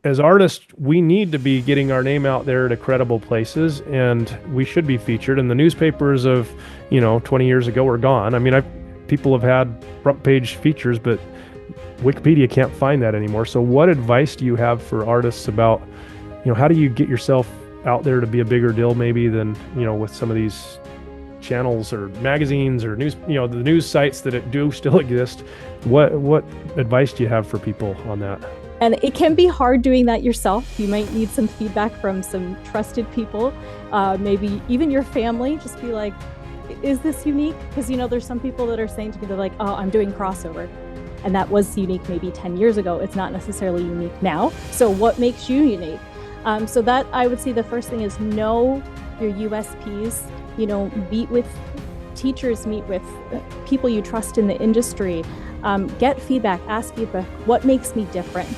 as artists, we need to be getting our name out there to credible places, and we should be featured. And the newspapers of, 20 years ago are gone. I mean, people have had front page features, but Wikipedia can't find that anymore. So, what advice do you have for artists about, how do you get yourself out there to be a bigger deal, maybe than, with some of these channels or magazines or news, the news sites that do still exist? What advice do you have for people on that? And it can be hard doing that yourself. You might need some feedback from some trusted people, maybe even your family. Just be like, is this unique? Because, there's some people that are saying to me, they're like, oh, I'm doing crossover. And that was unique maybe 10 years ago. It's not necessarily unique now. So what makes you unique? So that I would say the first thing is know your USPs, meet with teachers, meet with people you trust in the industry, get feedback, ask feedback, what makes me different?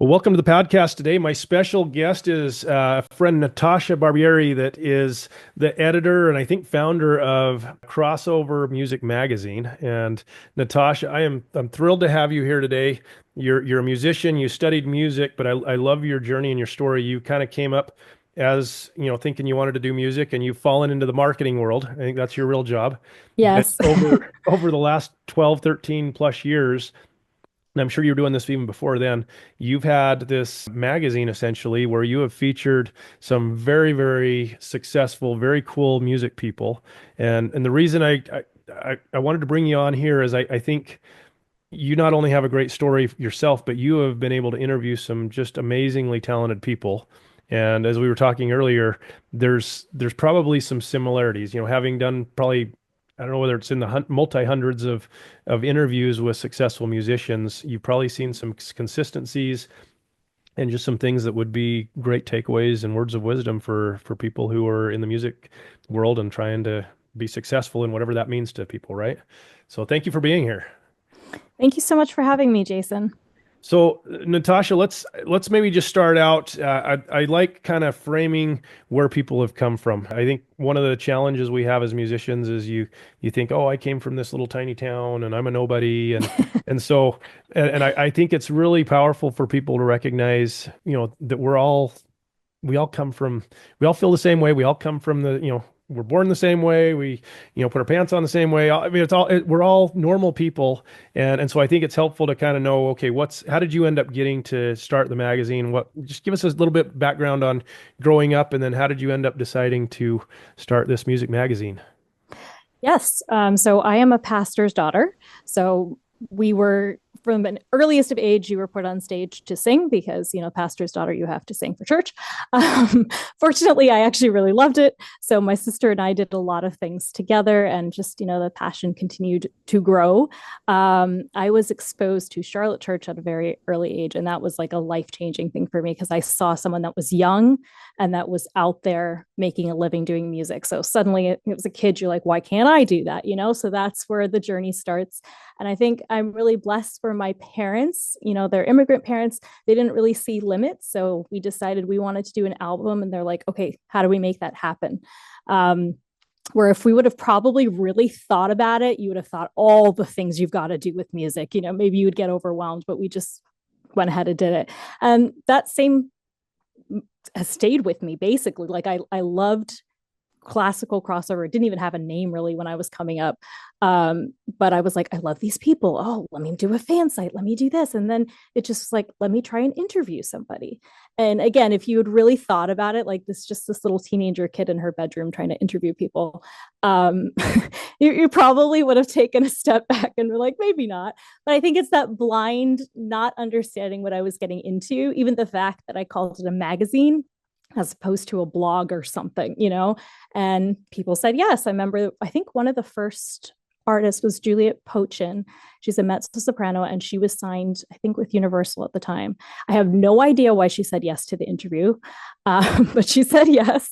Well, welcome to the podcast today. My special guest is a friend, Natasha Barbieri, that is the editor and I think founder of Crossover Music Magazine. And Natasha, I'm thrilled to have you here today. You're a musician. You studied music, but I love your journey and your story. You kind of came up as thinking you wanted to do music, and you've fallen into the marketing world. I think that's your real job. But Yes. over the last 12, 13 plus years, and I'm sure you were doing this even before then, you've had this magazine essentially where you have featured some very, very successful, very cool music people. And the reason I wanted to bring you on here is I think you not only have a great story yourself, but you have been able to interview some just amazingly talented people. And as we were talking earlier, there's probably some similarities. Having done probably, I don't know whether it's in the multi hundreds of interviews with successful musicians, you've probably seen some consistencies and just some things that would be great takeaways and words of wisdom for people who are in the music world and trying to be successful in whatever that means to people, right? So thank you for being here. Thank you so much for having me, Jason. So, Natasha, let's maybe just start out. I like kind of framing where people have come from. I think one of the challenges we have as musicians is you think, oh, I came from this little tiny town and I'm a nobody, and I think it's really powerful for people to recognize, that we all feel the same way. We all come from we're born the same way. We, put our pants on the same way. I mean, we're all normal people. And so I think it's helpful to kind of know, okay, how did you end up getting to start the magazine? Just give us a little bit background on growing up, and then how did you end up deciding to start this music magazine? Yes. So I am a pastor's daughter. So we were from an earliest of age, you were put on stage to sing because, pastor's daughter, you have to sing for church. Um, Fortunately, I actually really loved it. So my sister and I did a lot of things together, and just, the passion continued to grow. I was exposed to Charlotte Church at a very early age, and that was like a life-changing thing for me because I saw someone that was young and that was out there making a living doing music. So suddenly it was a kid, you're like, why can't I do that? So that's where the journey starts. And I think I'm really blessed for my parents. They're immigrant parents. They didn't really see limits. So we decided we wanted to do an album, and they're like, okay, how do we make that happen? Where if we would have probably really thought about it, you would have thought all the things you've got to do with music. Maybe you would get overwhelmed, but we just went ahead and did it. And that same has stayed with me basically. Like I loved classical crossover. It didn't even have a name really when I was coming up. But I was like, I love these people. Oh, let me do a fan site. Let me do this. And then it just was like, let me try and interview somebody. And again, if you had really thought about it, like this little teenager kid in her bedroom trying to interview people, um, you probably would have taken a step back and were like, maybe not. But I think it's that blind, not understanding what I was getting into, even the fact that I called it a magazine as opposed to a blog or something. And people said yes. I remember, I think one of the first artists was Juliet Pochin. She's a mezzo soprano, and she was signed, I think, with Universal at the time. I have no idea why she said yes to the interview, but she said yes.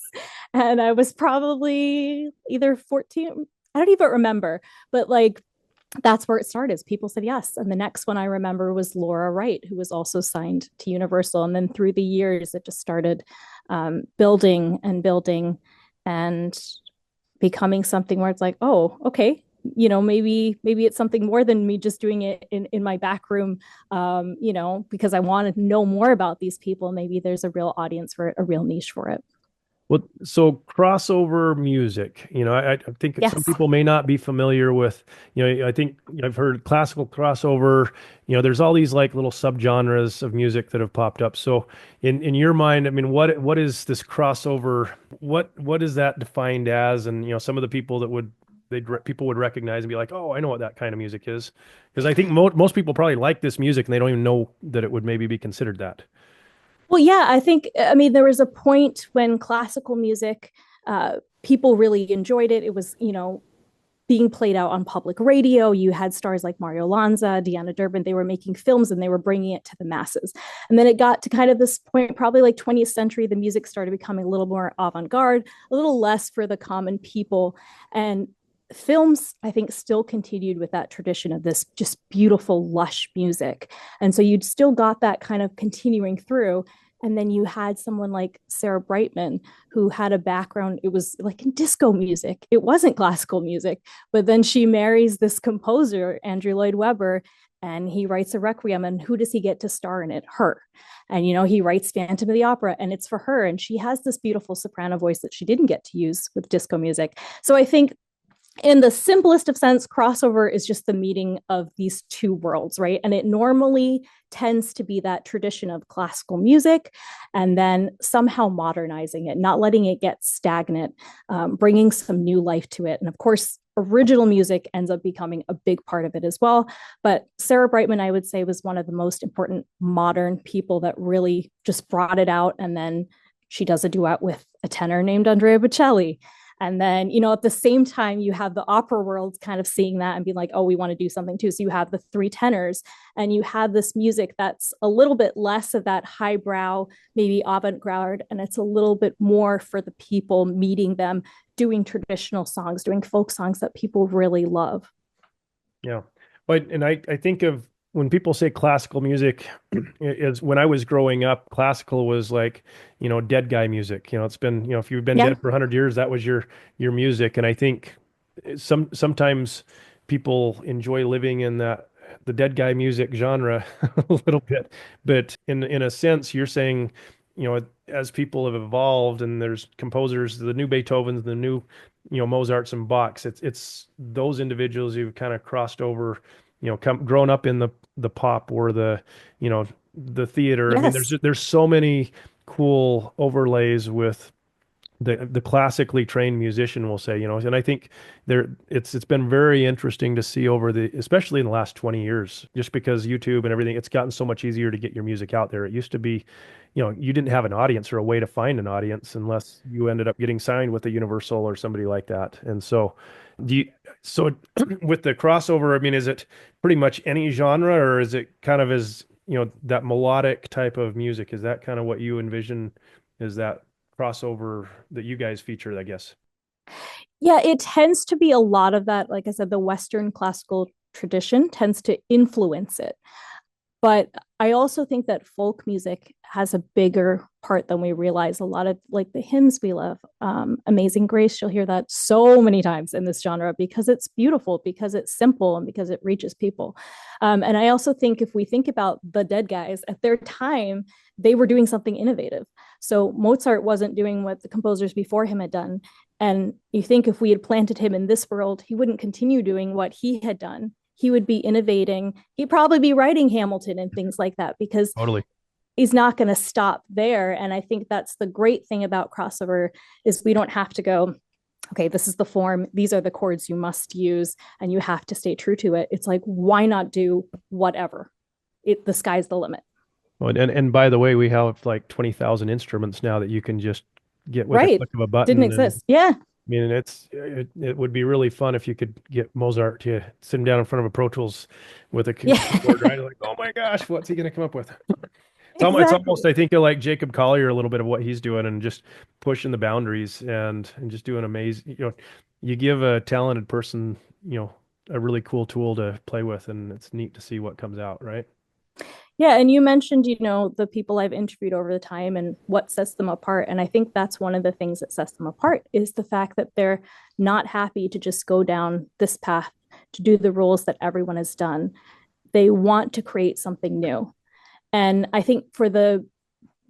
And I was probably either 14, I don't even remember, but like that's where it started. People said yes. And the next one I remember was Laura Wright, who was also signed to Universal. And then through the years, it just started building and building and becoming something where it's like, oh, okay, maybe it's something more than me just doing it in my back room, because I want to know more about these people. Maybe there's a real audience for it, a real niche for it. Well, so crossover music, I think some Yes. people may not be familiar with, I think I've heard classical crossover, there's all these like little subgenres of music that have popped up. So in your mind, I mean, what is this crossover? What is that defined as? And, some of the people that people would recognize and be like, oh, I know what that kind of music is. Because I think most people probably like this music and they don't even know that it would maybe be considered that. Well, yeah, I mean, there was a point when classical music, people really enjoyed it. It was, being played out on public radio. You had stars like Mario Lanza, Deanna Durbin. They were making films and they were bringing it to the masses. And then it got to kind of this point, probably like 20th century, the music started becoming a little more avant-garde, a little less for the common people. And films, I think, still continued with that tradition of this just beautiful, lush music. And so you'd still got that kind of continuing through. And then you had someone like Sarah Brightman, who had a background, it was like in disco music. It wasn't classical music. But then she marries this composer, Andrew Lloyd Webber, and he writes a requiem. And who does he get to star in it? Her. And, he writes Phantom of the Opera, and it's for her. And she has this beautiful soprano voice that she didn't get to use with disco music. So I think in the simplest of sense, crossover is just the meeting of these two worlds, right? And it normally tends to be that tradition of classical music and then somehow modernizing it, not letting it get stagnant, bringing some new life to it. And of course, original music ends up becoming a big part of it as well. But Sarah Brightman, I would say, was one of the most important modern people that really just brought it out. And then she does a duet with a tenor named Andrea Bocelli. And then, at the same time, you have the opera world kind of seeing that and being like, oh, we want to do something too. So you have the three tenors and you have this music that's a little bit less of that highbrow, maybe avant-garde, and it's a little bit more for the people meeting them, doing traditional songs, doing folk songs that people really love. Yeah. But and I think of when people say classical music, is when I was growing up, classical was like, dead guy music. It's been, if you've been Yeah. dead for 100 years, that was your music. And I think sometimes people enjoy living in the dead guy music genre a little bit. But in a sense, you're saying, as people have evolved and there's composers, the new Beethovens, the new, Mozarts and Bachs, it's those individuals who've kind of crossed over, grown up in the pop or the theater. I mean, Yes. there's so many cool overlays with the classically trained musician, will say, and I think it's been very interesting to see over especially in the last 20 years, just because YouTube and everything, it's gotten so much easier to get your music out there. It used to be, you didn't have an audience or a way to find an audience unless you ended up getting signed with a Universal or somebody like that. And so do you, so with the crossover, I mean, is it pretty much any genre, or is it kind of that melodic type of music? Is that kind of what you envision? Is that crossover that you guys featured, I guess? Yeah, it tends to be a lot of that. Like I said, the Western classical tradition tends to influence it. But I also think that folk music has a bigger part than we realize. A lot of like the hymns we love, Amazing Grace, you'll hear that so many times in this genre because it's beautiful, because it's simple, and because it reaches people. And I also think if we think about the dead guys at their time, they were doing something innovative. So Mozart wasn't doing what the composers before him had done. And you think if we had planted him in this world, he wouldn't continue doing what he had done. He would be innovating. He'd probably be writing Hamilton and things like that because Totally. he's not going to stop there. And I think that's the great thing about crossover is we don't have to go, okay, this is the form. These are the chords you must use, and you have to stay true to it. It's like, why not do whatever? The sky's the limit. Oh, and by the way, we have like 20,000 instruments now that you can just get with a Right. click of a Didn't button. And exist. Yeah. I mean, it would be really fun if you could get Mozart to sit him down in front of a Pro Tools with a Yeah. keyboard, right? Like, oh my gosh, what's he going to come up with? It's almost, Exactly. I think, like Jacob Collier, a little bit of what he's doing and just pushing the boundaries and just doing amazing. You give a talented person, a really cool tool to play with, and it's neat to see what comes out, right? Yeah, and you mentioned, the people I've interviewed over the time and what sets them apart. And I think that's one of the things that sets them apart is the fact that they're not happy to just go down this path to do the roles that everyone has done. They want to create something new. And I think for the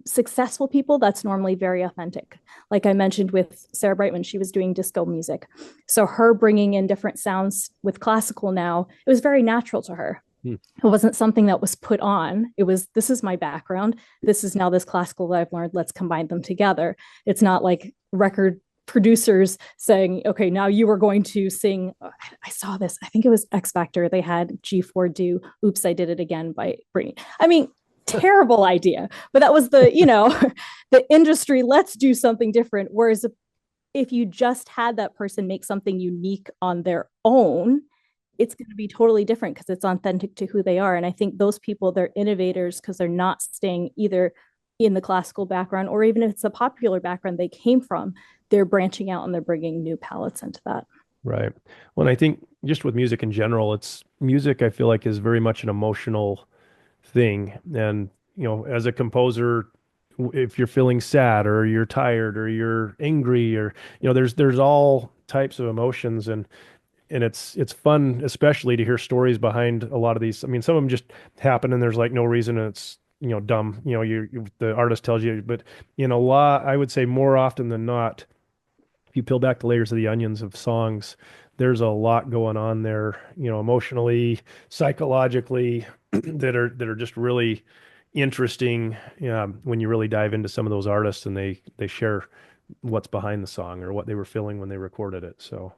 successful people, that's normally very authentic. Like I mentioned with Sarah Brightman, she was doing disco music. So her bringing in different sounds with classical now, it was very natural to her. Hmm. It wasn't something that was put on. It was, this is my background. This is now this classical that I've learned. Let's combine them together. It's not like record producers saying, okay, now you are going to sing. I saw this. I think it was X Factor. They had G4 do Oops, I Did It Again by Britney. I mean, terrible idea, but that was the, the industry, let's do something different. Whereas if you just had that person make something unique on their own, it's going to be totally different because it's authentic to who they are. And I think those people, they're innovators because they're not staying either in the classical background, or even if it's a popular background they came from, they're branching out and they're bringing new palettes into that. Right. Well, and I think just with music in general, it's music, I feel like is very much an emotional thing. And, as a composer, if you're feeling sad or you're tired or you're angry or, there's all types of emotions, and it's fun, especially to hear stories behind a lot of these. I mean, some of them just happen and there's like no reason and it's, dumb, the artist tells you, but in a lot, I would say more often than not, if you peel back the layers of the onions of songs, there's a lot going on there, emotionally, psychologically, that are just really interesting, when you really dive into some of those artists and they share what's behind the song or what they were feeling when they recorded it. So,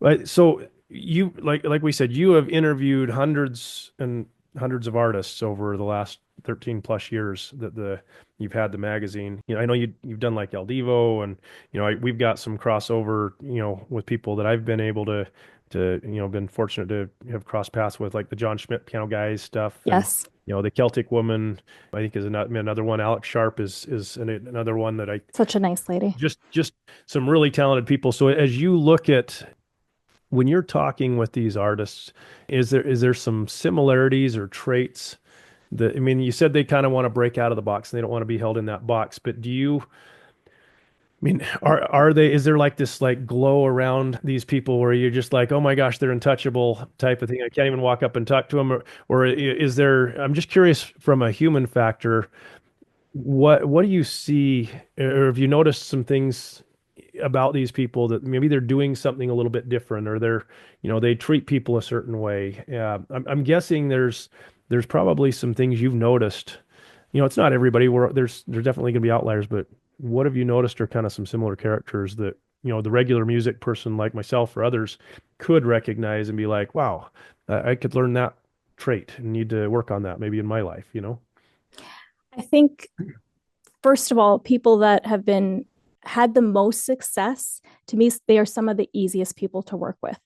but so you like we said, you have interviewed hundreds and hundreds of artists over the last 13 plus years that the you've had the magazine. I know you've done like El Divo, and we've got some crossover, with people that I've been able to been fortunate to have crossed paths with, like the John Schmidt piano guys stuff, and Yes. the Celtic Woman I think is another one. Alex Sharp is another one that I Such a nice lady. just some really talented people. So as you look at when you're talking with these artists, is there some similarities or traits that, I mean, you said they kind of want to break out of the box and they don't want to be held in that box, but I mean, is there like this like glow around these people where you're just like, oh my gosh, they're untouchable type of thing? I can't even walk up and talk to them, or is there, I'm just curious from a human factor, what do you see, or have you noticed some things about these people that maybe they're doing something a little bit different, or they treat people a certain way? Yeah, I'm guessing there's probably some things you've noticed. It's not everybody. There's definitely going to be outliers, but what have you noticed are kind of some similar characters that the regular music person like myself or others could recognize and be like, wow, I could learn that trait and need to work on that maybe in my life. I think, first of all, people that have been had the most success, to me, they are some of the easiest people to work with.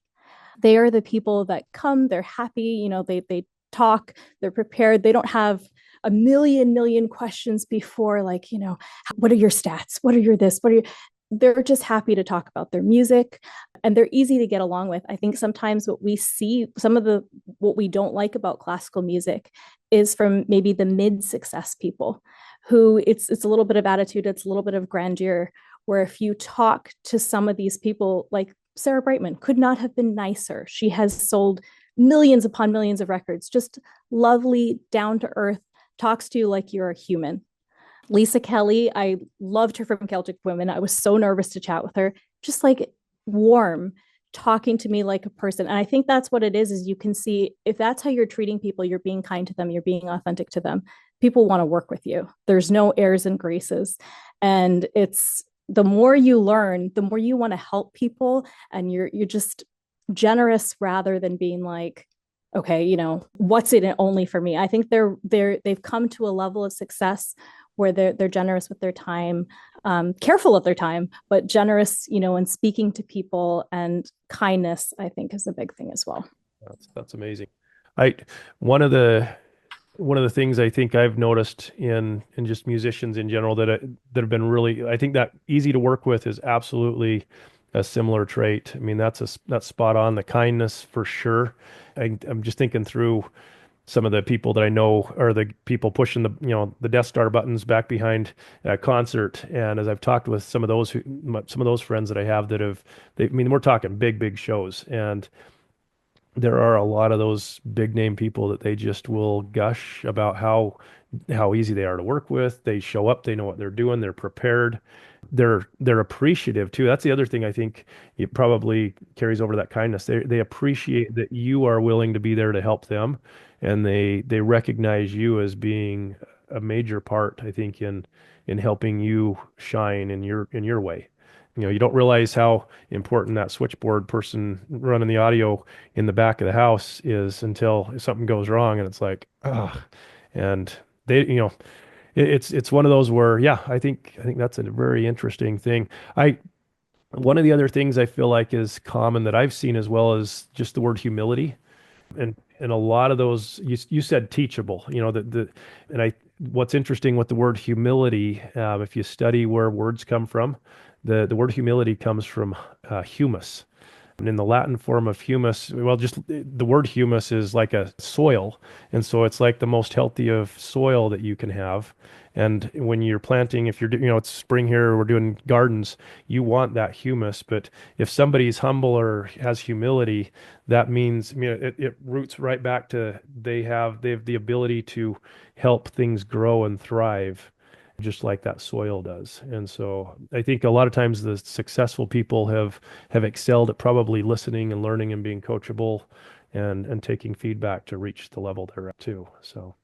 They are the people that come, they're happy, they talk, they're prepared, they don't have a million questions before, like, what are your stats, what are your this, what are you, they're just happy to talk about their music, and they're easy to get along with. I think sometimes what we see, what we don't like about classical music is from maybe the mid success people, who it's a little bit of attitude, it's a little bit of grandeur, where if you talk to some of these people, like Sarah Brightman could not have been nicer. She has sold millions upon millions of records, just lovely, down to earth, talks to you like you're a human. Lisa Kelly, I loved her from Celtic Women. I was so nervous to chat with her, just like warm, talking to me like a person. And I think that's what it is you can see if that's how you're treating people, you're being kind to them, you're being authentic to them. People want to work with you. There's no airs and graces. And it's the more you learn, the more you want to help people, and you're just generous rather than being like, okay, what's in it only for me. I think they've come to a level of success where they're generous with their time, careful of their time, but generous, in speaking to people, and kindness, I think, is a big thing as well. That's amazing. I one of the one of the things I think I've noticed in just musicians in general that have been really, I think that easy to work with is absolutely a similar trait. I mean, that's spot on. The kindness for sure. I'm just thinking through some of the people that I know are the people pushing the Death Star buttons back behind a concert. And as I've talked with some of those friends that I have I mean, we're talking big shows, and there are a lot of those big name people that they just will gush about how easy they are to work with. They show up, they know what they're doing, they're prepared. They're appreciative too. That's the other thing I think it probably carries over to that kindness. They appreciate that you are willing to be there to help them, and they recognize you as being a major part, I think, in helping you shine in your way. You don't realize how important that switchboard person running the audio in the back of the house is until something goes wrong, and it's like, ah, and they, it's one of those where, yeah, I think that's a very interesting thing. I One of the other things I feel like is common that I've seen as well is just the word humility, and a lot of those you said teachable, and I what's interesting with the word humility, if you study where words come from, the word humility comes from humus. And in the Latin form of humus, well, just the word humus is like a soil. And so it's like the most healthy of soil that you can have. And when you're planting, if it's spring here, we're doing gardens, you want that humus. But if somebody's humble or has humility, that means, it roots right back to they have the ability to help things grow and thrive just like that soil does. And so I think a lot of times the successful people have excelled at probably listening and learning and being coachable and taking feedback to reach the level they're at too. So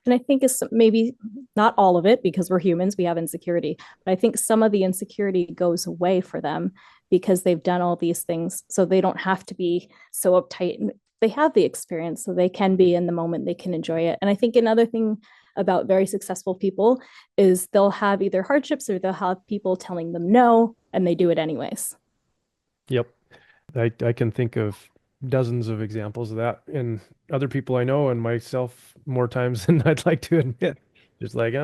And I think it's maybe not all of it because we're humans, we have insecurity, but I think some of the insecurity goes away for them because they've done all these things. So they don't have to be so uptight. And they have the experience, so they can be in the moment, they can enjoy it. And I think another thing about very successful people is they'll have either hardships or they'll have people telling them no, and they do it anyways. yep. I can think of dozens of examples of that in other people I know and myself more times than I'd like to admit. Just like,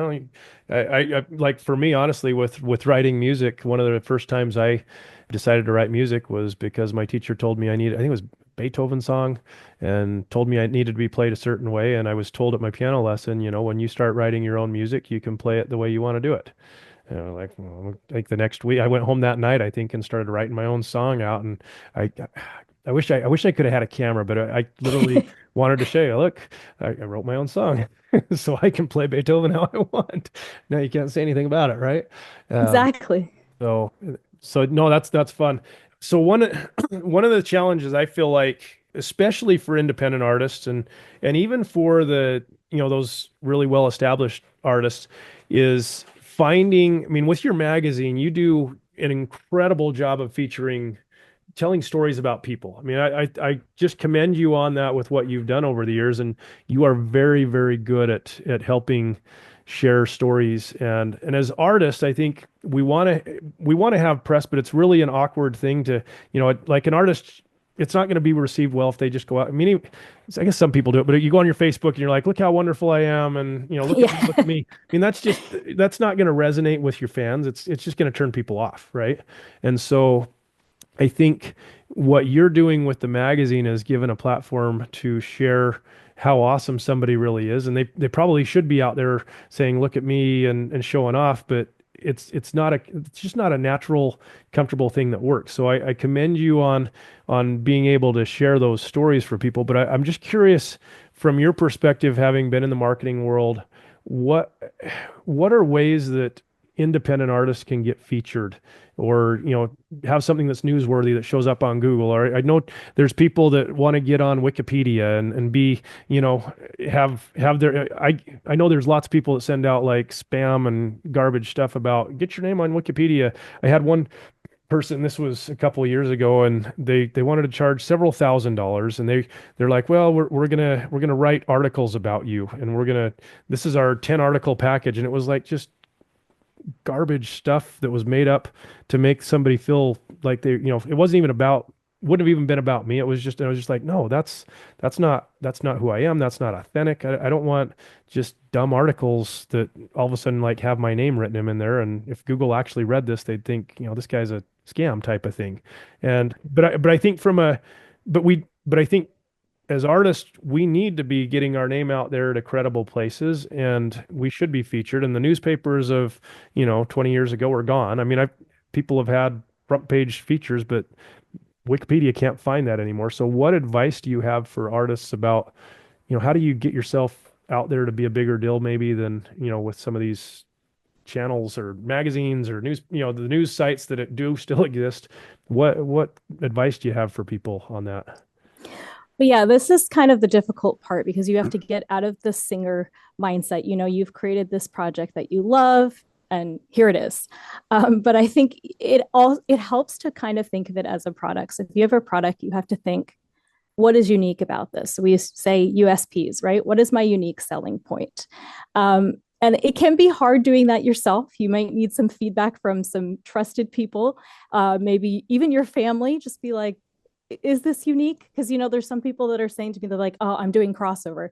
like for me, honestly, with writing music, one of the first times I decided to write music was because my teacher told me I think it was Beethoven song, and told me I needed to be played a certain way. And I was told at my piano lesson, when you start writing your own music, you can play it the way you want to do it. Like, well, like the next week, I went home that night, I think, and started writing my own song out. And I, I wish I could have had a camera, but I literally wanted to show you, look, I wrote my own song, so I can play Beethoven how I want. Now you can't say anything about it, right? Um, Exactly. so, so no, that's fun. So one of the challenges I feel like, especially for independent artists and even for those really well established artists, is finding. I mean, with your magazine, you do an incredible job of featuring telling stories about people. I mean, I just commend you on that with what you've done over the years, and you are very, very good at helping share stories. And as artists, I think we want to have press, but it's really an awkward thing to, like an artist. It's not going to be received well if they just go out. I mean, I guess some people do it, but you go on your Facebook and you're like, "Look how wonderful I am," and "Look at me, look Yeah. at me." I mean, that's not going to resonate with your fans. It's just going to turn people off, right? And so I think what you're doing with the magazine is given a platform to share how awesome somebody really is. And they probably should be out there saying, look at me and showing off, but it's just not a natural, comfortable thing that works. So I commend you on being able to share those stories for people. But I'm just curious from your perspective, having been in the marketing world, what what are ways that independent artists can get featured or have something that's newsworthy that shows up on Google? Or I know there's people that want to get on Wikipedia and be, have their I know there's lots of people that send out like spam and garbage stuff about get your name on Wikipedia. I had one person, this was a couple of years ago, and they wanted to charge several $1,000s, and they're like, well, we're gonna write articles about you, and this is our 10 article package. And it was like just garbage stuff that was made up to make somebody feel like it wasn't even about, wouldn't have even been about me. I was just like, no, that's not who I am. That's not authentic. I don't want just dumb articles that all of a sudden like have my name written in there. And if Google actually read this, they'd think, this guy's a scam type of thing. But I think but I think as artists, we need to be getting our name out there to credible places, and we should be featured. And the newspapers of, 20 years ago are gone. I mean, people have had front page features, but Wikipedia can't find that anymore. So what advice do you have for artists about, how do you get yourself out there to be a bigger deal maybe than, with some of these channels or magazines or news, the news sites that do still exist? What advice do you have for people on that? But yeah, this is kind of the difficult part because you have to get out of the singer mindset. You've created this project that you love, and here it is. But I think it helps to kind of think of it as a product. So if you have a product, you have to think, what is unique about this? So we say USPs, right? What is my unique selling point? And it can be hard doing that yourself. You might need some feedback from some trusted people, maybe even your family. Just be like, is this unique? Because there's some people that are saying to me, they're like, oh, I'm doing crossover.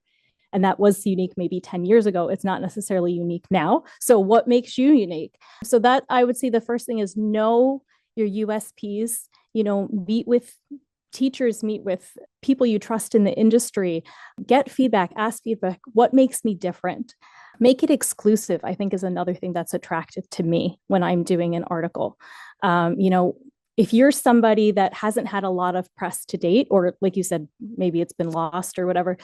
And that was unique maybe 10 years ago. It's not necessarily unique now. So what makes you unique? So that I would say the first thing is know your USPs, meet with teachers, meet with people you trust in the industry, get feedback, ask feedback. What makes me different? Make it exclusive, I think, is another thing that's attractive to me when I'm doing an article. If you're somebody that hasn't had a lot of press to date, or like you said, maybe it's been lost or whatever,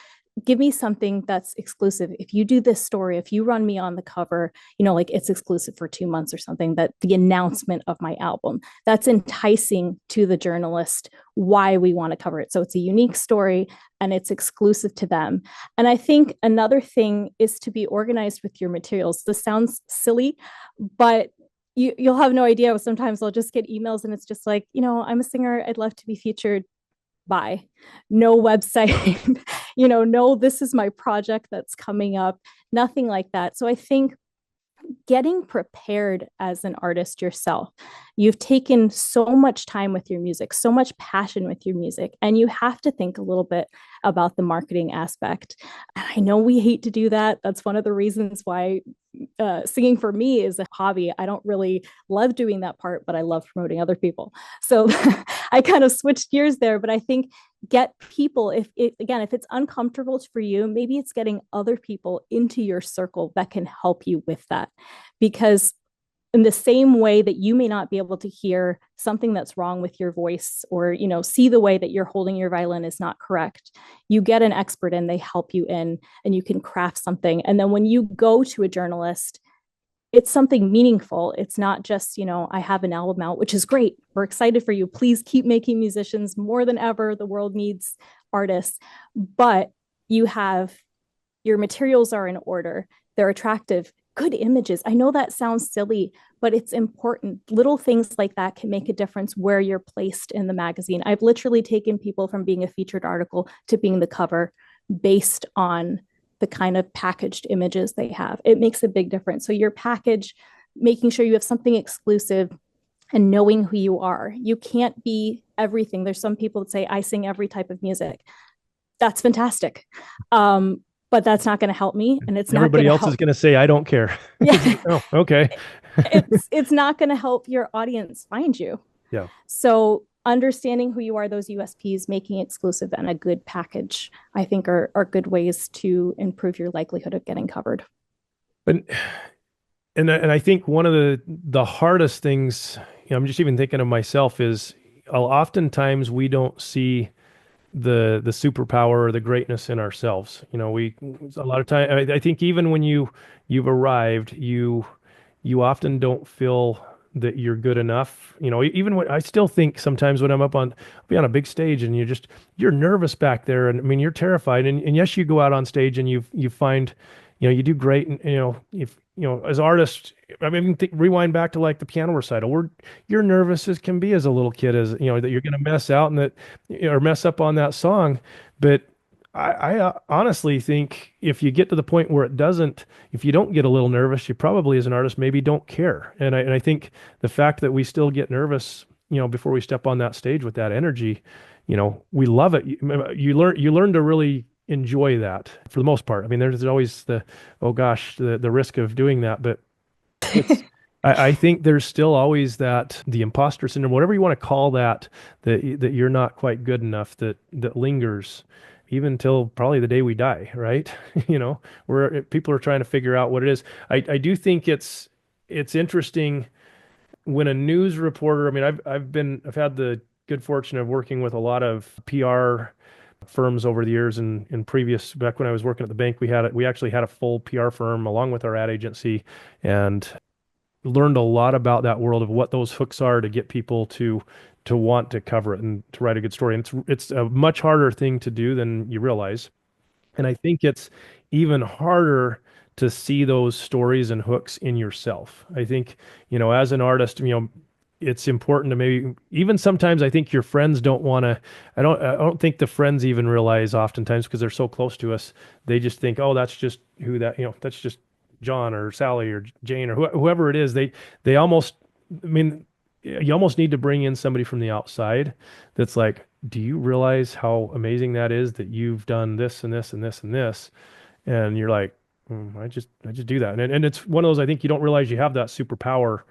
give me something that's exclusive. If you do this story, if you run me on the cover, like it's exclusive for 2 months or something, that the announcement of my album, that's enticing to the journalist why we want to cover it. So it's a unique story and it's exclusive to them. And I think another thing is to be organized with your materials. This sounds silly, but you'll have no idea. Sometimes I'll just get emails and it's just like, I'm a singer. I'd love to be featured by. No website, no, this is my project that's coming up, nothing like that. So I think getting prepared as an artist yourself. You've taken so much time with your music, so much passion with your music, and you have to think a little bit about the marketing aspect. And I know we hate to do that. That's one of the reasons why singing for me is a hobby. I don't really love doing that part, but I love promoting other people. So I kind of switched gears there, but I think get people, if it's uncomfortable for you, maybe it's getting other people into your circle that can help you with that. Because in the same way that you may not be able to hear something that's wrong with your voice, or see the way that you're holding your violin is not correct, you get an expert and they help you in, and you can craft something. And then when you go to a journalist, it's something meaningful. It's not just, I have an album out, which is great. We're excited for you. Please keep making musicians more than ever. The world needs artists. But your materials are in order. They're attractive, good images. I know that sounds silly, but it's important. Little things like that can make a difference where you're placed in the magazine. I've literally taken people from being a featured article to being the cover based on the kind of packaged images they have. It makes a big difference. So your package, making sure you have something exclusive and knowing who you are. You can't be everything. There's some people that say, I sing every type of music. That's fantastic. But that's not going to help me, and it's not going Everybody to else is help. going to say, I don't care. Yeah. Oh, okay. it's not going to help your audience find you. Yeah. So understanding who you are, those USPs, making exclusive, and a good package, I think are good ways to improve your likelihood of getting covered. But and I think one of the hardest things, I'm just even thinking of myself, is oftentimes we don't see the superpower or the greatness in ourselves. We a lot of time I think even when you've arrived, you often don't feel that you're good enough. Even when I still think sometimes when I'll be on a big stage and you're nervous back there, and I mean you're terrified, and yes, you go out on stage and you find, you do great, and if as artists, I mean rewind back to like the piano recital, where you're nervous as can be as a little kid, as that you're going to mess out and that or mess up on that song. But I honestly think if you get to the point where if you don't get a little nervous, you probably as an artist maybe don't care. And I think the fact that we still get nervous, before we step on that stage with that energy, we love it. You learn to really enjoy that for the most part. I mean, there's always oh gosh, the risk of doing that, but it's, I think there's still always the imposter syndrome, whatever you want to call that you're not quite good enough, that lingers even till probably the day we die, right? Where people are trying to figure out what it is. I do think it's interesting when a news reporter, I mean, I've had the good fortune of working with a lot of PR firms over the years. And in previous, back when I was working at the bank, we actually had a full PR firm along with our ad agency, and learned a lot about that world of what those hooks are to get people to want to cover it and to write a good story. And it's a much harder thing to do than you realize. And I think it's even harder to see those stories and hooks in yourself. I think, as an artist, it's important to maybe even sometimes I think your friends don't want to, I don't think the friends even realize oftentimes because they're so close to us. They just think, oh, that's just that's just John or Sally or Jane or whoever it is. They almost, I mean, you almost need to bring in somebody from the outside that's like, do you realize how amazing that is that you've done this and this and this and this? And you're like, I just do that. And it's one of those, I think you don't realize you have that superpower,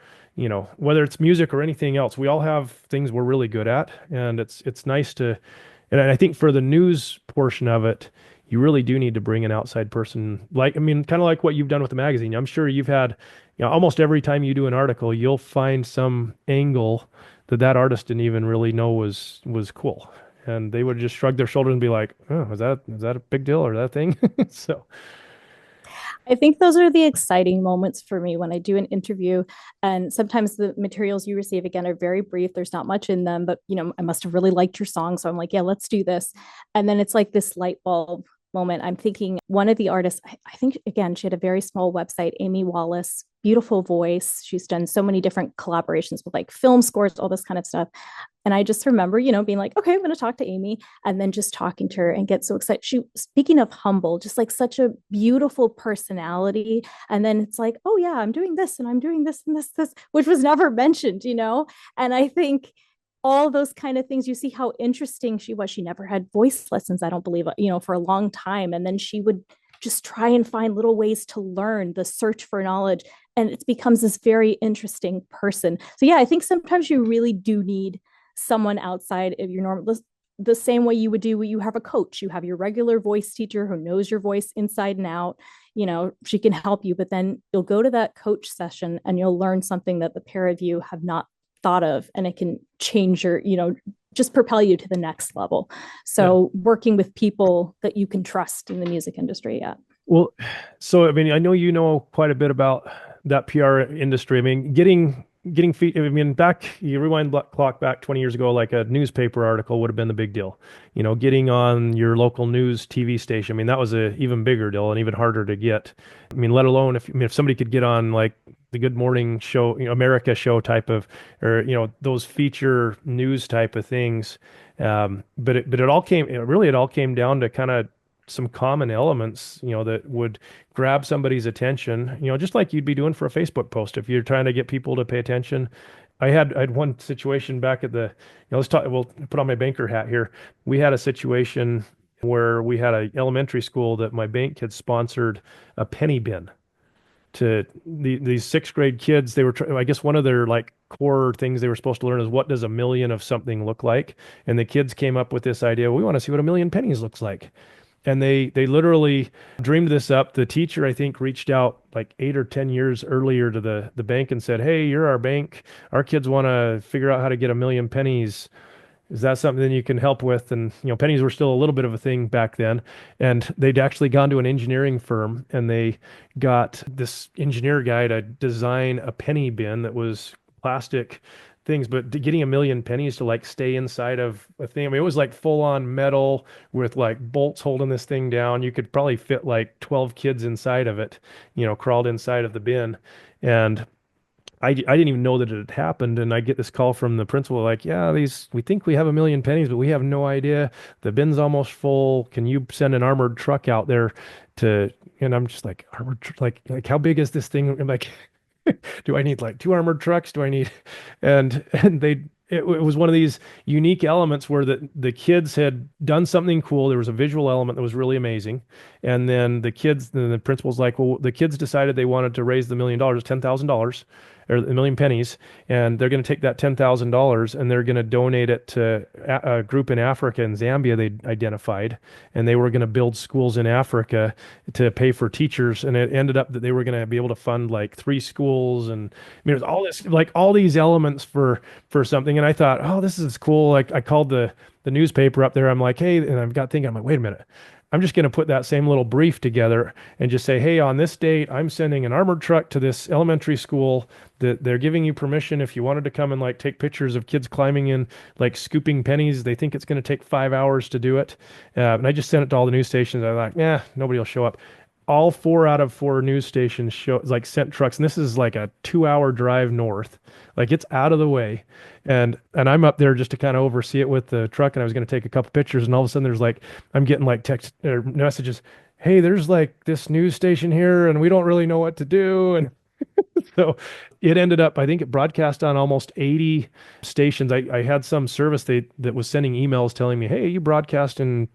whether it's music or anything else. We all have things we're really good at. And it's nice to, and I think for the news portion of it, you really do need to bring an outside person. Like, I mean, kind of like what you've done with the magazine. I'm sure you've had, almost every time you do an article, you'll find some angle that artist didn't even really know was cool. And they would just shrug their shoulders and be like, "Oh, is that a big deal or that thing?" So, I think those are the exciting moments for me when I do an interview. And sometimes the materials you receive again are very brief. There's not much in them, but I must have really liked your song. So I'm like, yeah, let's do this. And then it's like this light bulb moment. I'm thinking one of the artists, I think again, she had a very small website, Amy Wallace, beautiful voice. She's done so many different collaborations with like film scores, all this kind of stuff. And I just remember, being like, okay, I'm going to talk to Amy, and then just talking to her and get so excited. She, speaking of humble, just like such a beautiful personality. And then it's like, oh yeah, I'm doing this and I'm doing this and this, which was never mentioned. And I think all those kind of things, you see how interesting she was. She never had voice lessons, I don't believe, for a long time. And then she would just try and find little ways to learn, the search for knowledge. And it becomes this very interesting person. So yeah, I think sometimes you really do need someone outside of your normal, the same way you would do when you have a coach. You have your regular voice teacher who knows your voice inside and out. She can help you, but then you'll go to that coach session and you'll learn something that the pair of you have not thought of, and it can change your, just propel you to the next level. yeah. So working with people that you can trust in the music industry. Yeah. Well, so I mean, I know you know quite a bit about that PR industry. I mean, getting feet. I mean, back you rewind clock back 20 years ago, like a newspaper article would have been the big deal. Getting on your local news TV station. I mean, that was a even bigger deal and even harder to get. I mean, let alone if somebody could get on like the Good Morning Show, America show type of, or those feature news type of things. It all came down to kind of some common elements, that would grab somebody's attention, just like you'd be doing for a Facebook post if you're trying to get people to pay attention. I had one situation back at let's talk, we'll put on my banker hat here. We had a situation where we had a elementary school that my bank had sponsored a penny bin to these sixth grade kids. They were, I guess one of their like core things they were supposed to learn is what does a million of something look like? And the kids came up with this idea, we want to see what a million pennies looks like. And they literally dreamed this up. The teacher, I think, reached out like 8 or 10 years earlier to the bank and said, "Hey, you're our bank. Our kids want to figure out how to get a million pennies. Is that something you can help with?" And pennies were still a little bit of a thing back then. And they'd actually gone to an engineering firm and they got this engineer guy to design a penny bin that was plastic things, but getting a million pennies to like stay inside of a thing. I mean, it was like full on metal with like bolts holding this thing down. You could probably fit like 12 kids inside of it, crawled inside of the bin. And I didn't even know that it had happened. And I get this call from the principal, like, yeah, we think we have a million pennies, but we have no idea. The bin's almost full. Can you send an armored truck out there and I'm just like, like how big is this thing? I'm like, do I need like two armored trucks? Do I need, and it was one of these unique elements where the kids had done something cool. There was a visual element that was really amazing. And then the principal's like, well, the kids decided they wanted to raise the $1 million, $10,000 or a million pennies, and they're going to take that $10,000 and they're going to donate it to a group in Africa and Zambia they identified, and they were going to build schools in Africa to pay for teachers, and it ended up that they were going to be able to fund like three schools, and I mean, there's all this like all these elements for something, and I thought, oh, this is cool. Like I called the newspaper up there. I'm like, hey, and I've got thinking, I'm like, wait a minute. I'm just going to put that same little brief together and just say, hey, on this date, I'm sending an armored truck to this elementary school that they're giving you permission if you wanted to come and like take pictures of kids climbing in, like scooping pennies. They think it's going to take 5 hours to do it. And I just sent it to all the news stations. I'm like, yeah, nobody will show up. All four out of four news stations like sent trucks, and this is like a 2 hour drive north. Like it's out of the way. And I'm up there just to kind of oversee it with the truck, and I was going to take a couple pictures, and all of a sudden there's like I'm getting like text or messages, hey, there's like this news station here and we don't really know what to do. And so it ended up, I think it broadcast on almost 80 stations. I had some service that was sending emails telling me, hey, you broadcast in,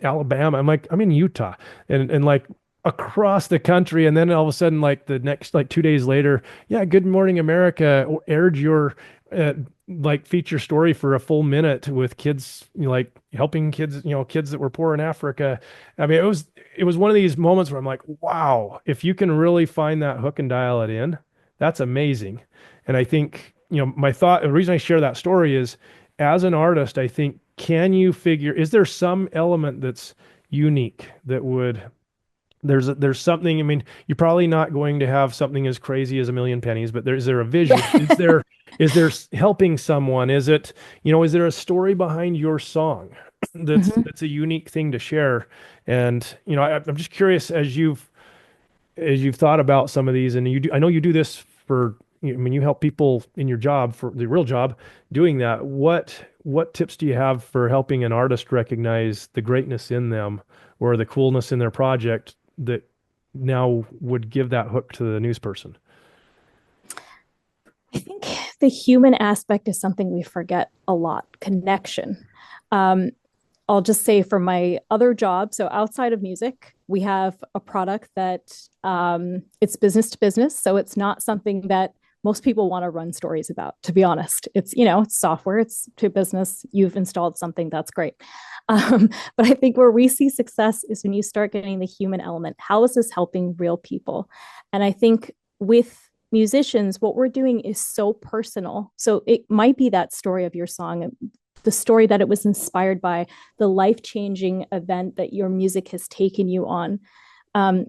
Alabama. I'm like, I'm in Utah. And like across the country. And then all of a sudden, like the next, like 2 days later, yeah, Good Morning America aired your uh, like feature story for a full minute with kids, like helping kids, kids that were poor in Africa. I mean, it was one of these moments where I'm like, wow, if you can really find that hook and dial it in, that's amazing. And I think, the reason I share that story is as an artist, I think, is there some element that's unique that would there's something. I mean, you're probably not going to have something as crazy as a million pennies, but is there a vision? Yeah. Is there helping someone? Is there a story behind your song that's Mhm. that's a unique thing to share? And I'm just curious as you've thought about some of these, and I know you do this I mean, you help people in your job for the real job doing that. What tips do you have for helping an artist recognize the greatness in them or the coolness in their project that now would give that hook to the news person? I think the human aspect is something we forget a lot, connection. Um, I'll just say for my other job, so outside of music, we have a product that it's business to business. So it's not something that most people want to run stories about, to be honest. It's software, it's to business. You've installed something, that's great. But I think where we see success is when you start getting the human element. How is this helping real people? And I think with musicians, what we're doing is so personal. So it might be that story of your song, the story that it was inspired by, the life changing event that your music has taken you on. Um,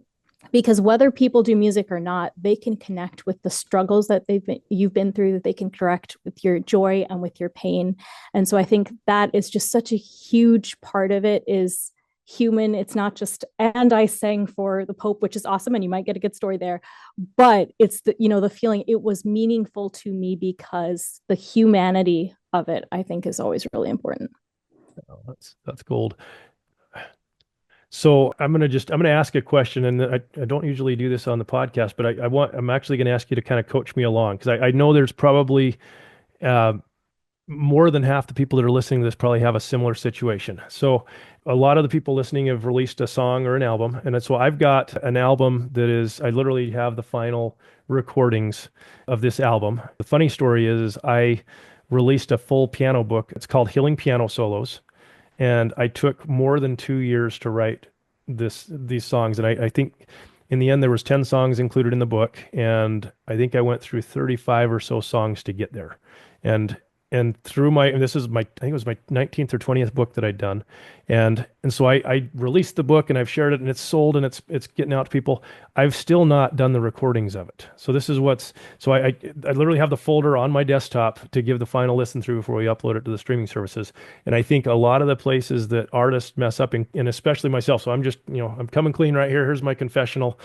because whether people do music or not, they can connect with the struggles that you've been through, that they can correct with your joy and with your pain. And so I think that is just such a huge part of it is human. It's not just, and I sang for the Pope, which is awesome, and you might get a good story there, but it's the feeling it was meaningful to me because the humanity of it, I think, is always really important. Oh, that's gold. So I'm gonna ask a question, and I don't usually do this on the podcast, but I'm actually gonna ask you to kind of coach me along because I know there's probably uh, more than half the people that are listening to this probably have a similar situation. So a lot of the people listening have released a song or an album, and so I've got an album I literally have the final recordings of this album. The funny story is I released a full piano book. It's called Healing Piano Solos, and I took more than 2 years to write these songs. And I think in the end there was 10 songs included in the book, and I think I went through 35 or so songs to get there. And and through and this is my, I think it was my 19th or 20th book that I'd done. And so I released the book and I've shared it and it's sold and it's getting out to people. I've still not done the recordings of it. So this is so I literally have the folder on my desktop to give the final listen through before we upload it to the streaming services. And I think a lot of the places that artists mess up, and especially myself, so I'm just, I'm coming clean right here. Here's my confessional.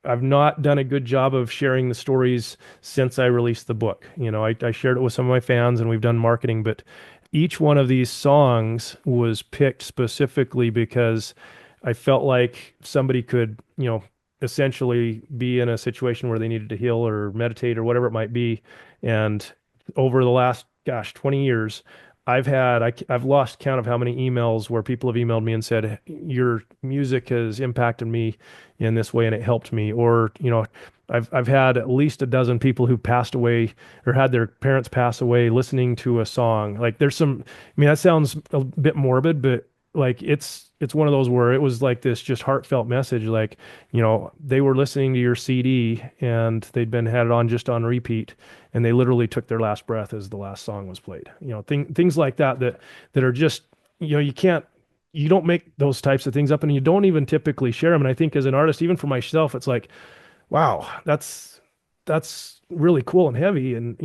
I've not done a good job of sharing the stories since I released the book. I shared it with some of my fans and we've done marketing, but each one of these songs was picked specifically because I felt like somebody could, essentially be in a situation where they needed to heal or meditate or whatever it might be. And over the last, gosh, 20 years, I've lost count of how many emails where people have emailed me and said, your music has impacted me in this way and it helped me. Or, I've had at least a dozen people who passed away or had their parents pass away listening to a song. Like there's I mean, that sounds a bit morbid, but like it's one of those where it was like this just heartfelt message. Like, they were listening to your CD and they'd been had it on just on repeat and they literally took their last breath as the last song was played. Things like that are just, you don't make those types of things up and you don't even typically share them. And I think as an artist, even for myself, it's like, wow, that's really cool and heavy. And,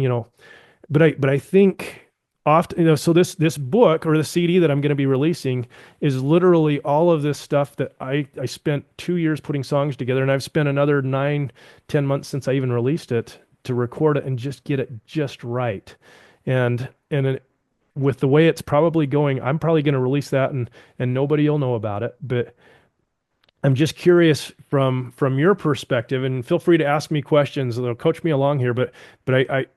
but I think often, so this book or the CD that I'm going to be releasing is literally all of this stuff that I spent 2 years putting songs together, and I've spent another 9, 10 months since I even released it to record it and just get it just right. With the way it's probably going, I'm probably going to release that and nobody will know about it. But I'm just curious from your perspective, and feel free to ask me questions. They'll coach me along here. But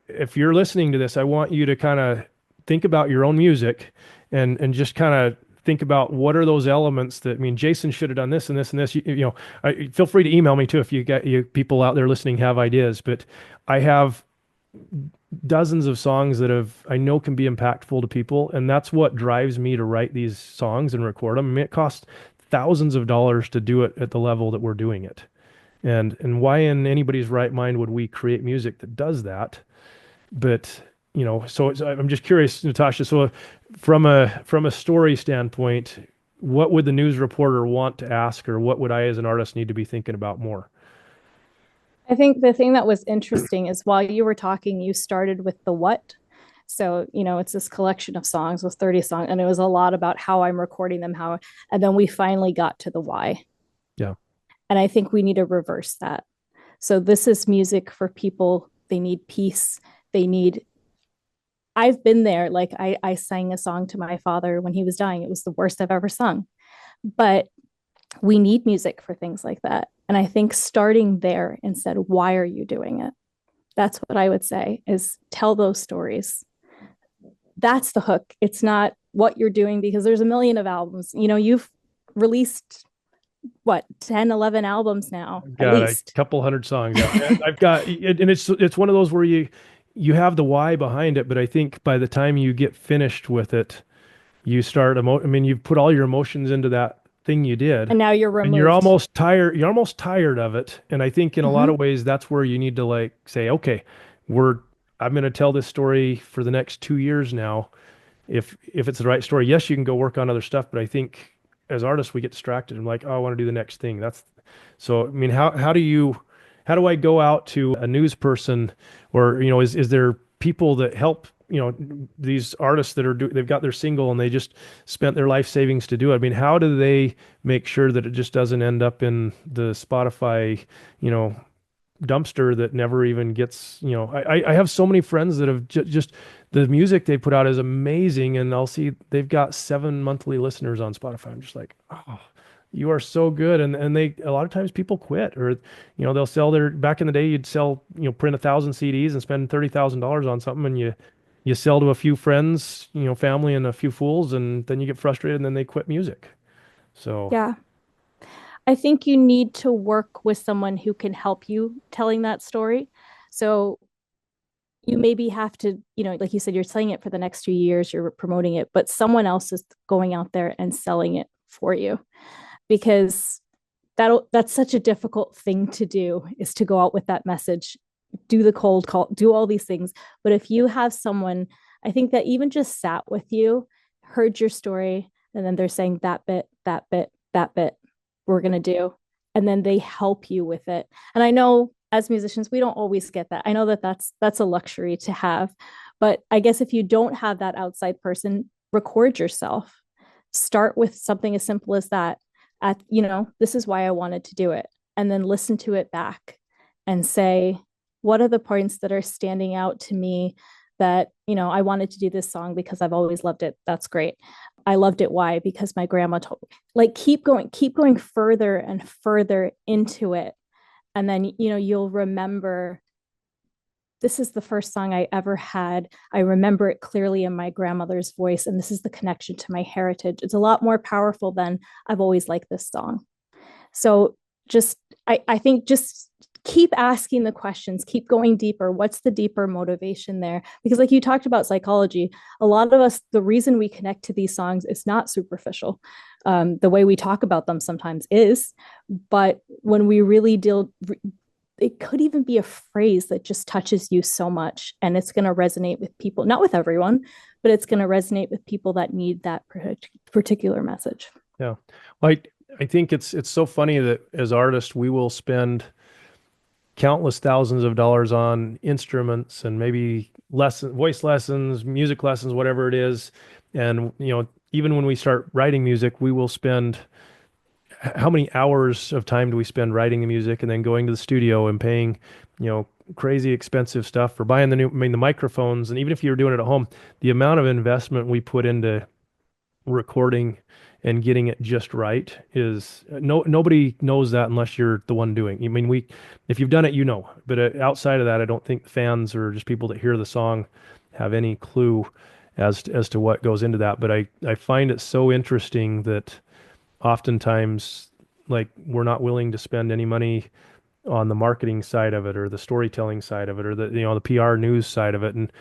if you're listening to this, I want you to kind of think about your own music, and just kind of think about what are those elements that, I mean, Jason should have done this and this and this. Feel free to email me too if you people out there listening have ideas. But I have dozens of songs that I know can be impactful to people, and that's what drives me to write these songs and record them. I mean, it costs thousands of dollars to do it at the level that we're doing it. And why in anybody's right mind would we create music that does that? But I'm just curious, Natasha. So from a story standpoint, what would the news reporter want to ask, or what would I as an artist need to be thinking about more? I think the thing that was interesting is while you were talking, you started with the what. So, it's this collection of songs with 30 songs, and it was a lot about how I'm recording them, and then we finally got to the why. Yeah. And I think we need to reverse that. So, this is music for people. They need peace. I've been there. Like, I sang a song to my father when he was dying. It was the worst I've ever sung. But we need music for things like that. And I think starting there instead, why are you doing it? That's what I would say is tell those stories. That's the hook. It's not what you're doing, because there's a million of albums. You've released what, 10, 11 albums now, I've at got a least. couple hundred songs. Yeah. I've got it, and it's one of those where you have the why behind it, but I think by the time you get finished with it, you start I mean, you've put all your emotions into that thing you did, And now you're and you're removed. almost tired. You're almost tired of it. And I think in a lot Mm-hmm. of ways, that's where you need to like say, okay, we're I'm going to tell this story for the next 2 years now. If it's the right story, yes, you can go work on other stuff, but I think as artists we get distracted and like, oh, I want to do the next thing. That's so. I mean, how do I go out to a news person, or is there people that help these artists that they've got their single and they just spent their life savings to do it? I mean, how do they make sure that it just doesn't end up in the Spotify, you know, dumpster that never even gets, I have so many friends that have just the music they put out is amazing, and I'll see they've got 7 monthly listeners on Spotify. I'm just like, oh, you are so good. And they, a lot of times people quit, or, they'll sell back in the day, you'd sell, print 1,000 CDs and spend $30,000 on something, and you sell to a few friends, family and a few fools, and then you get frustrated and then they quit music. So Yeah. I think you need to work with someone who can help you telling that story. So you maybe have to, like you said, you're selling it for the next 2 years, you're promoting it, but someone else is going out there and selling it for you, because that's such a difficult thing to do, is to go out with that message, do the cold call, do all these things. But if you have someone, I think that even just sat with you, heard your story, and then they're saying that bit, that bit, that bit, we're going to do. And then they help you with it. And I know as musicians, we don't always get that. I know that that's a luxury to have. But I guess if you don't have that outside person, record yourself. Start with something as simple as that. This is why I wanted to do it. And then listen to it back and say, what are the points that are standing out to me that, I wanted to do this song because I've always loved it. That's great. I loved it. Why? Because my grandma told me. Like, keep going further and further into it. And then, you'll remember this is the first song I ever had. I remember it clearly in my grandmother's voice, and this is the connection to my heritage. It's a lot more powerful than I've always liked this song. So just, I think just keep asking the questions, keep going deeper. What's the deeper motivation there? Because, like you talked about psychology, a lot of us, the reason we connect to these songs is not superficial. The way we talk about them sometimes is, but when we really deal, it could even be a phrase that just touches you so much, and it's going to resonate with people, not with everyone, but it's going to resonate with people that need that particular message. Yeah. Well, I think it's so funny that as artists, we will spend countless thousands of dollars on instruments and maybe voice lessons, music lessons, whatever it is. And, even when we start writing music, we will spend how many hours of time do we spend writing the music and then going to the studio and paying, crazy expensive stuff for buying the microphones. And even if you're doing it at home, the amount of investment we put into recording and getting it just right is nobody knows that unless you're the one doing. I mean, if you've done it, but outside of that, I don't think fans or just people that hear the song have any clue as to what goes into that. But I find it so interesting that oftentimes, like, we're not willing to spend any money on the marketing side of it or the storytelling side of it or the PR news side of it. And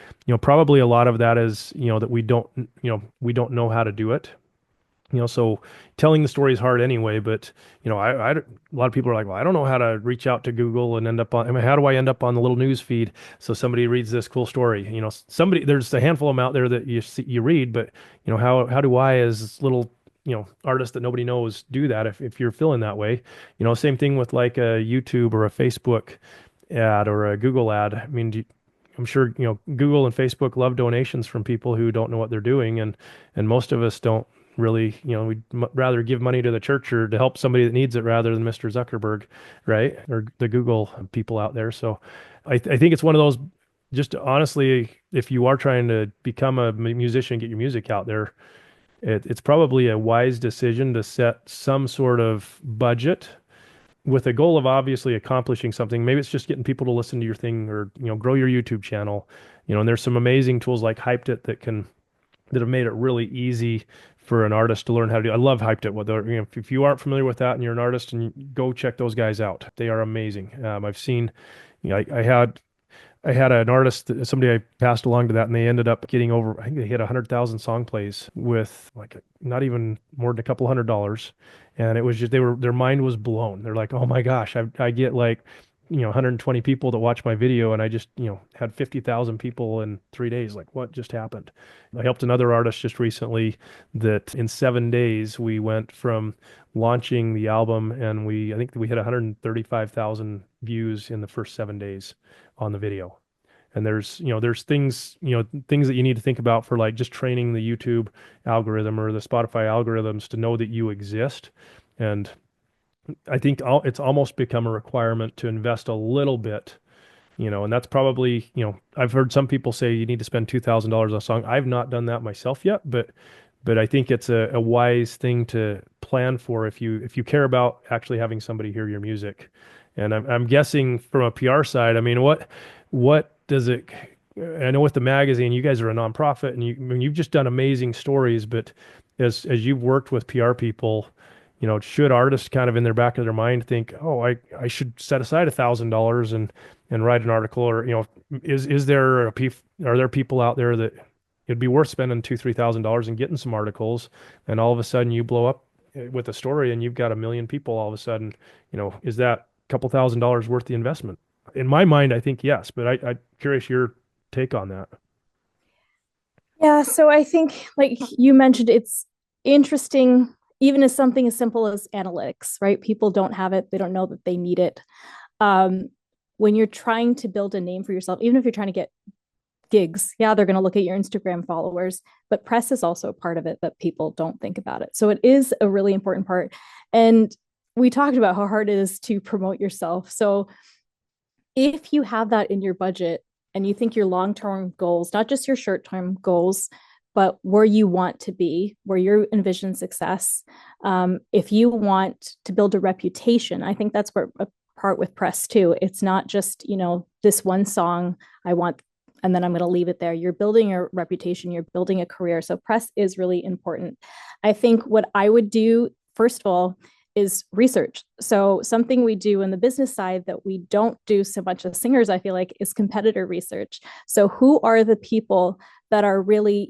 probably a lot of that is that we don't know how to do it. So telling the story is hard anyway, but a lot of people are like, well, I don't know how to reach out to Google and end up on, I mean, how do I end up on the little news feed so somebody reads this cool story? There's a handful of them out there that you read, but how do I, as little artist that nobody knows, do that if you're feeling that way? Same thing with like a YouTube or a Facebook ad or a Google ad. I mean, I'm sure Google and Facebook love donations from people who don't know what they're doing, and most of us don't really. We'd rather give money to the church or to help somebody that needs it rather than Mr. Zuckerberg, right? Or the Google people out there. So I think it's one of those. Just honestly, if you are trying to become a musician, get your music out there, it's probably a wise decision to set some sort of budget with a goal of obviously accomplishing something. Maybe it's just getting people to listen to your thing or, grow your YouTube channel. And there's some amazing tools like Hyped It that have made it really easy for an artist to learn how to do. I love Hyped It. If you aren't familiar with that and you're an artist, and go check those guys out. They are amazing. I've seen, I had an artist, somebody I passed along to that, and they ended up getting over, I think they hit 100,000 song plays with like not even more than a couple $100. And it was just, their mind was blown. They're like, oh my gosh, I get like, 120 people that watch my video, and I just, had 50,000 people in 3 days. Like, what just happened? I helped another artist just recently that in 7 days we went from launching the album, and I think we hit 135,000 views in the first 7 days on the video. And there's things that you need to think about for like just training the YouTube algorithm or the Spotify algorithms to know that you exist. And I think it's almost become a requirement to invest a little bit, and that's probably, I've heard some people say you need to spend $2,000 on a song. I've not done that myself yet, but I think it's a wise thing to plan for if you care about actually having somebody hear your music. And I'm guessing from a PR side, I mean, what does it? I know with the magazine, you guys are a nonprofit, and I mean, you've just done amazing stories. But as you've worked with PR people, should artists kind of in their back of their mind think, oh, I should set aside $1,000 and write an article, or is there are there people out there that it'd be worth spending $2,000-3,000 and getting some articles, and all of a sudden you blow up with a story and you've got 1 million people all of a sudden, is that a couple $1,000 worth the investment? In my mind, I think yes, but I'm curious your take on that. Yeah, so I think, like you mentioned, it's interesting, even as something as simple as analytics, right? People don't have it, they don't know that they need it. Um, when you're trying to build a name for yourself, even if you're trying to get gigs, yeah, they're going to look at your Instagram followers, but press is also part of it that people don't think about it. So it is a really important part. And we talked about how hard it is to promote yourself. So if you have that in your budget and you think your long-term goals, not just your short-term goals, but where you want to be, where you envision success, if you want to build a reputation, I think that's where a part with press too. It's not just, this one song I want, and then I'm going to leave it there. You're building a reputation, you're building a career. So press is really important. I think what I would do, first of all, is research. So something we do in the business side that we don't do so much as singers, I feel like, is competitor research. So who are the people that are really,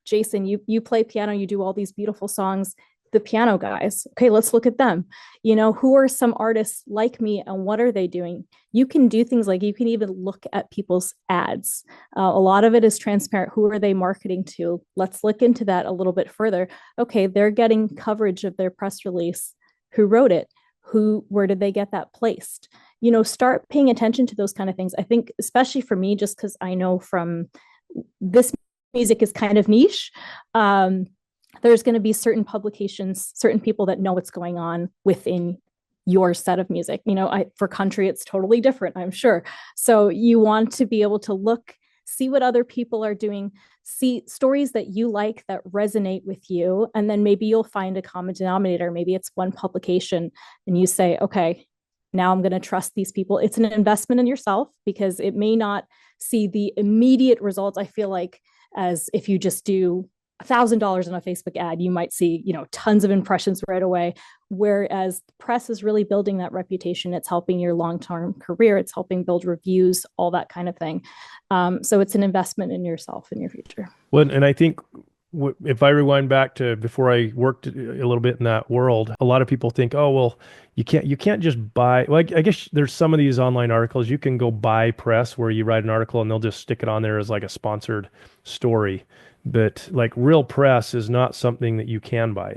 Jason, you play piano, you do all these beautiful sons, the piano guys. Okay, let's look at them. Who are some artists like me and what are they doing? You can do things like you can even look at people's ads. A lot of it is transparent. Who are they marketing to? Let's look into that a little bit further. Okay, they're getting coverage of their press release. Who wrote it? Where did they get that placed? Start paying attention to those kind of things. I think, especially for me, just because I know from this music is kind of niche. There's going to be certain publications, certain people that know what's going on within your set of music. For country, it's totally different, I'm sure. So you want to be able to look, see what other people are doing, see stories that you like that resonate with you. And then maybe you'll find a common denominator. Maybe it's one publication and you say, okay, now I'm going to trust these people. It's an investment in yourself because it may not see the immediate results. I feel like as if you just do $1,000 on a Facebook ad, you might see, tons of impressions right away. Whereas press is really building that reputation. It's helping your long-term career. It's helping build reviews, all that kind of thing. So it's an investment in yourself in your future. Well, and I think if I rewind back to before I worked a little bit in that world, a lot of people think, oh, well, you can't just buy. Well, I guess there's some of these online articles you can go buy press where you write an article and they'll just stick it on there as like a sponsored story. But like real press is not something that you can buy.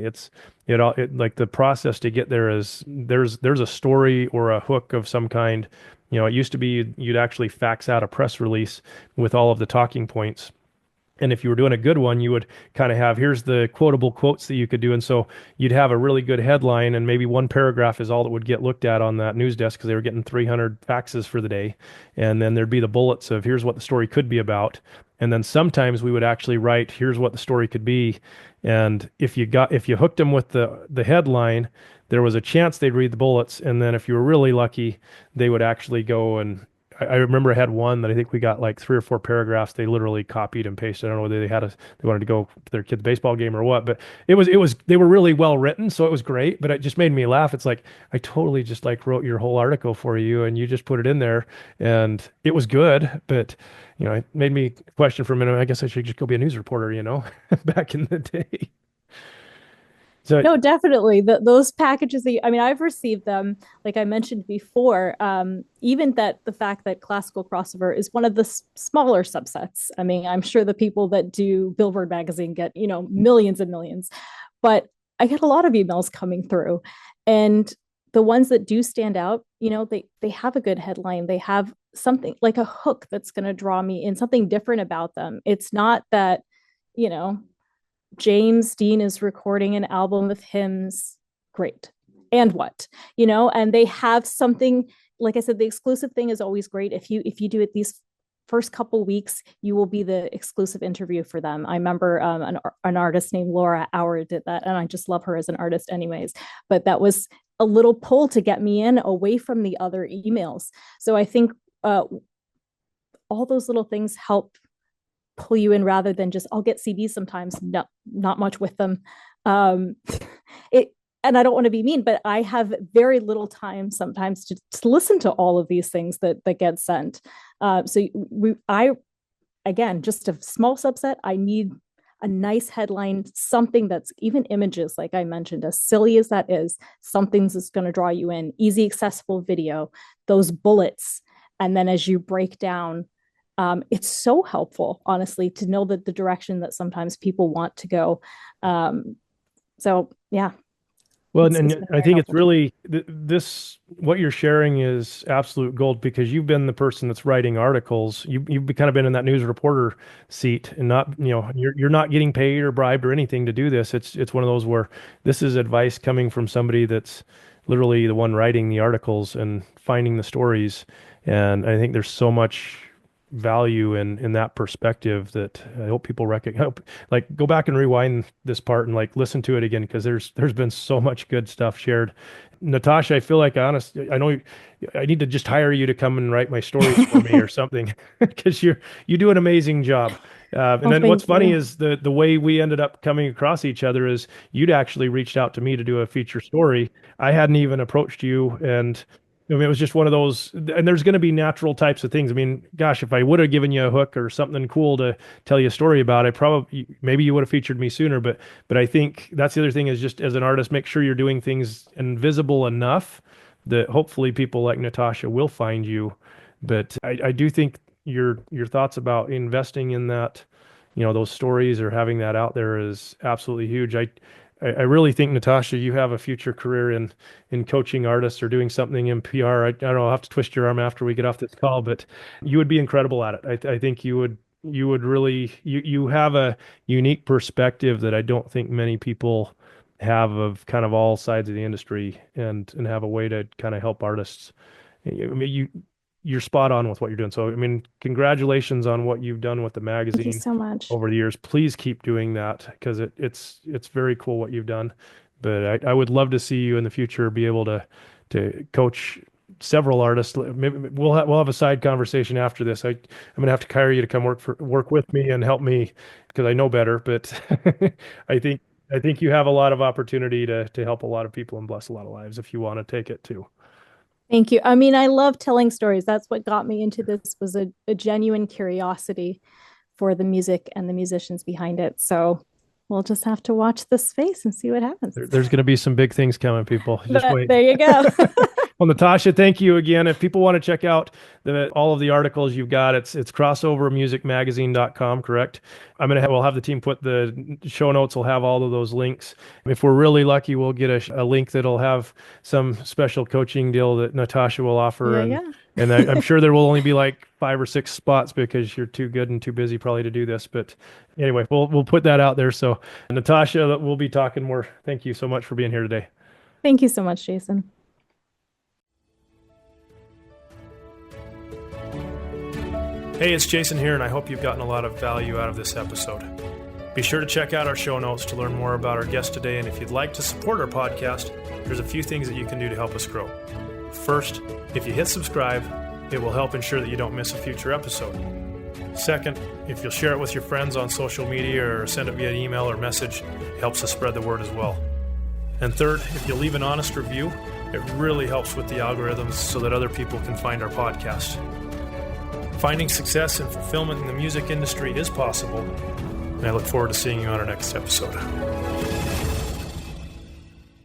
Like the process to get there is there's a story or a hook of some kind. It used to be you'd actually fax out a press release with all of the talking points. And if you were doing a good one, you would kind of have, here's the quotable quotes that you could do. And so you'd have a really good headline, and maybe one paragraph is all that would get looked at on that news desk because they were getting 300 faxes for the day. And then there'd be the bullets of here's what the story could be about. And then sometimes we would actually write, here's what the story could be. And if you hooked them with the headline, there was a chance they'd read the bullets. And then if you were really lucky, they would actually go and I remember I had one that I think we got like 3 or 4 paragraphs. They literally copied and pasted. I don't know whether they wanted to go to their kid's baseball game or what, but they were really well written. So it was great, but it just made me laugh. It's like, I totally just like wrote your whole article for you and you just put it in there and it was good, but it made me question for a minute. I guess I should just go be a news reporter, back in the day. So No, definitely. Those packages I've received them, like I mentioned before, even the fact that classical crossover is one of the smaller subsets. I'm sure the people that do Billboard magazine get, millions and millions, but I get a lot of emails coming through. And the ones that do stand out, they have a good headline. They have something like a hook that's going to draw me in, something different about them. It's not that, you know, James Dean is recording an album of hymns. Great. And what? And they have something, like I said, the exclusive thing is always great. If you do it these first couple weeks, you will be the exclusive interview for them. I remember an artist named Laura Auer did that, and I just love her as an artist anyways. But that was a little pull to get me in away from the other emails. So I think all those little things help pull you in rather than just I'll get CDs sometimes. No, not much with them. It and I don't want to be mean, but I have very little time sometimes to listen to all of these things that get sent. I again, just a small subset. I need a nice headline, something that's even images, like I mentioned, as silly as that is, something's that's going to draw you in. Easy, accessible video, those bullets, and then as you break down. It's so helpful, honestly, to know that the direction that sometimes people want to go. So yeah, well, it's and been I very think it's helpful to me. really this what you're sharing is absolute gold because you've been the person that's writing articles. You've kind of been in that news reporter seat, and not you're not getting paid or bribed or anything to do this. It's one of those where this is advice coming from somebody that's literally the one writing the articles and finding the stories. And I think there's so much value in that perspective that I hope people recognize. Like go back and rewind this part and like listen to it again because there's been so much good stuff shared. Natasha, I feel like I know I need to just hire you to come and write my stories for me or something because you do an amazing job. And Oh, then what's thank funny you. is the way we ended up coming across each other is you'd actually reached out to me to do a feature story. I hadn't even approached you, and I mean, it was just one of those. And there's going to be natural types of things. I mean, gosh, if I would have given you a hook or something cool to tell you a story about, I probably maybe you would have featured me sooner. But I think that's the other thing is just as an artist, make sure you're doing things invisible enough that hopefully people like Natasha will find you. But I do think your thoughts about investing in that, those stories or having that out there is absolutely huge. I really think Natasha, you have a future career in coaching artists or doing something in PR. I don't know. I'll have to twist your arm after we get off this call, but you would be incredible at it. I think you would really you have a unique perspective that I don't think many people have of kind of all sides of the industry and have a way to kind of help artists. I mean, you're spot on with what you're doing. So, I mean, congratulations on what you've done with the Thank you magazine so much. over the years. Please keep doing that because it's very cool what you've done. But I would love to see you in the future be able to coach several artists. Maybe we'll have a side conversation after this. I'm gonna have to hire you to come work with me and help me because I know better. But I think I think you have a lot of opportunity to help a lot of people and bless a lot of lives if you want to take it too. Thank you. I mean, I love telling stories. That's what got me into this was a genuine curiosity for the music and the musicians behind it. So we'll just have to watch this space and see what happens. There's going to be some big things coming, people. Just But wait. there you go. Well, Natasha, thank you again. If people want to check out all of the articles you've got, it's crossovermusicmagazine.com, correct? We'll have the team put the show notes. Will have all of those links. If we're really lucky, we'll get a link that'll have some special coaching deal that Natasha will offer, Yeah, and yeah. I'm sure there will only be like 5 or 6 spots because you're too good and too busy probably to do this. But anyway, we'll put that out there. So Natasha, we'll be talking more. Thank you so much for being here today. Thank you so much, Jason. Hey, it's Jason here, and I hope you've gotten a lot of value out of this episode. Be sure to check out our show notes to learn more about our guest today, and if you'd like to support our podcast, there's a few things that you can do to help us grow. First, if you hit subscribe, it will help ensure that you don't miss a future episode. Second, if you'll share it with your friends on social media or send it via email or message, it helps us spread the word as well. And third, if you'll leave an honest review, it really helps with the algorithms so that other people can find our podcast. Finding success and fulfillment in the music industry is possible, and I look forward to seeing you on our next episode.